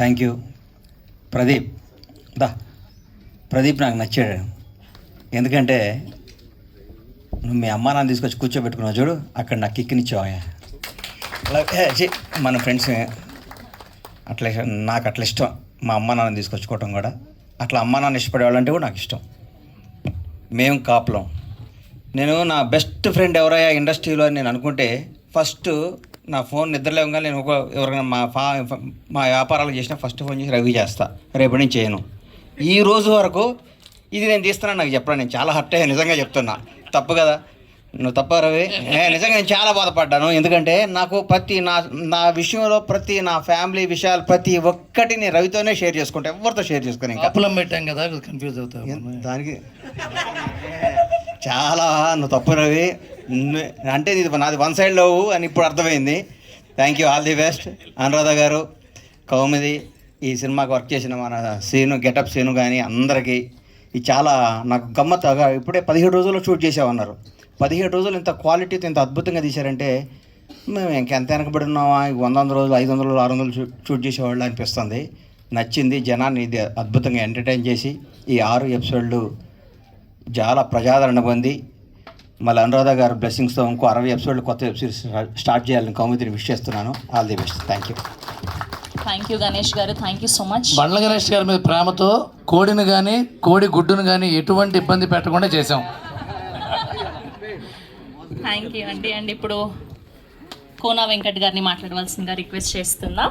Thank you Pradeep. Pradeep నాకు నచ్చాడు. ఎందుకంటే నువ్వు మీ అమ్మ నాన్న తీసుకొచ్చి కూర్చోబెట్టుకున్నావు చూడు, అక్కడ నాకు కిక్కినిచ్చావా. మన ఫ్రెండ్స్ అట్లా, నాకు అట్లా ఇష్టం మా అమ్మ నాన్న తీసుకొచ్చుకోవటం కూడా. అట్లా అమ్మ నాన్న ఇష్టపడేవాళ్ళంటే కూడా నాకు ఇష్టం. మేము కాపులం. నేను నా బెస్ట్ ఫ్రెండ్ ఎవరయ్యా ఇండస్ట్రీలో అని నేను అనుకుంటే ఫస్ట్ నా ఫోన్ నిద్రలేవగా నేను ఎవరికైనా మా వ్యాపారాలు చేసినా ఫస్ట్ ఫోన్ చేసి రవి చేస్తా, రేపటి నుంచి చేయను. ఈ రోజు వరకు ఇది నేను తీస్తున్నాను నాకు చెప్పరా, నేను చాలా హర్ట్ అయ్యా, నిజంగా చెప్తున్నా. తప్పు కదా, నువ్వు తప్ప రవి. నిజంగా నేను చాలా బాధపడ్డాను. ఎందుకంటే నాకు ప్రతి నా విషయంలో నా ఫ్యామిలీ విషయాలు ప్రతి ఒక్కటి నేను రవితోనే షేర్ చేసుకుంటా, ఎవరితో షేర్ చేసుకుని. ఇంకా అప్పులం పెట్టాం కదా, కన్ఫ్యూజ్ అవుతావు దానికి. చాలా నువ్వు తప్పు రవి, అంటే నాది వన్ సైడ్ లవ్ అని ఇప్పుడు అర్థమైంది. Thank you, all the best. Anuradha గారు, కౌముది, ఈ సినిమాకి వర్క్ చేసిన మన సీను, గెటప్ సీను కానీ అందరికీ ఇది చాలా నాకు గమ్మత్తుగా. ఇప్పుడే 17 రోజుల్లో షూట్ చేసామన్నారు. 17 రోజులు ఇంత క్వాలిటీతో ఇంత అద్భుతంగా తీశారంటే మేము ఇంకెంత వెనకబడి ఉన్నామా, 100 రోజులు 500 రోజులు 600 షూట్ చేసేవాళ్ళు అనిపిస్తుంది. నచ్చింది. జనాన్ని ఇది అద్భుతంగా ఎంటర్టైన్ చేసి ఈ 6 ఎపిసోడ్లు చాలా ప్రజాదరణ పొంది మళ్ళీ అనురాధ గారు బ్లెస్సింగ్స్తో ఇంకో 60 ఎపిసోడ్లు కొత్త వెబ్ సిరీస్ స్టార్ట్ చేయాలని కౌముదిని విష్ చేస్తున్నాను. All the best. Thank you. Thank you Ganesh గారు, thank you so much. Bandla Ganesh గారి మీద ప్రేమతో కోడిని కానీ కోడి గుడ్డును కానీ ఎటువంటి ఇబ్బంది పెట్టకుండా చేసాం. థ్యాంక్ యూ అండి. అండ్ ఇప్పుడు కోనా వెంకట్ గారిని మాట్లాడవలసిందిగా రిక్వెస్ట్ చేస్తున్నా.